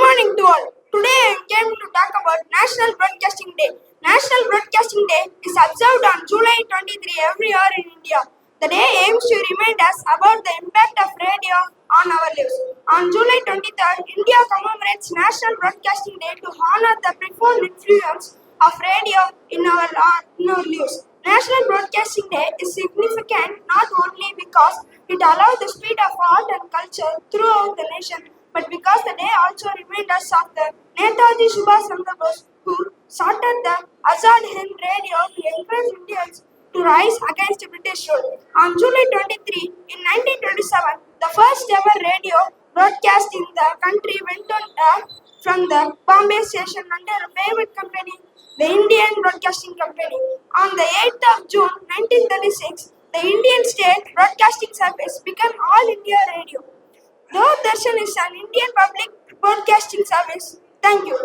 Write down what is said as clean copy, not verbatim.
morning to all. Today I came to talk about National Broadcasting Day. National Broadcasting Day is observed on July 23 every year in India. The day aims to remind us about the impact of radio on our lives. On July 23rd, India commemorates National Broadcasting Day to honor the profound influence of radio in our lives. National Broadcasting Day is significant not only because it allows the spread of art and culture throughout the nation, but because the day also reminds us of the Netaji Subhash Chandra Bose, who started the Azad Hind Radio to encourage Indians to rise against British rule. On July 23, in 1927, the first ever radio broadcast in the country went on air from the Bombay station under a private company, the Indian Broadcasting Company. On the 8th of June 1936, the Indian State Broadcasting Service became All India Radio. Doordarshan is an Indian public broadcasting service. Thank you.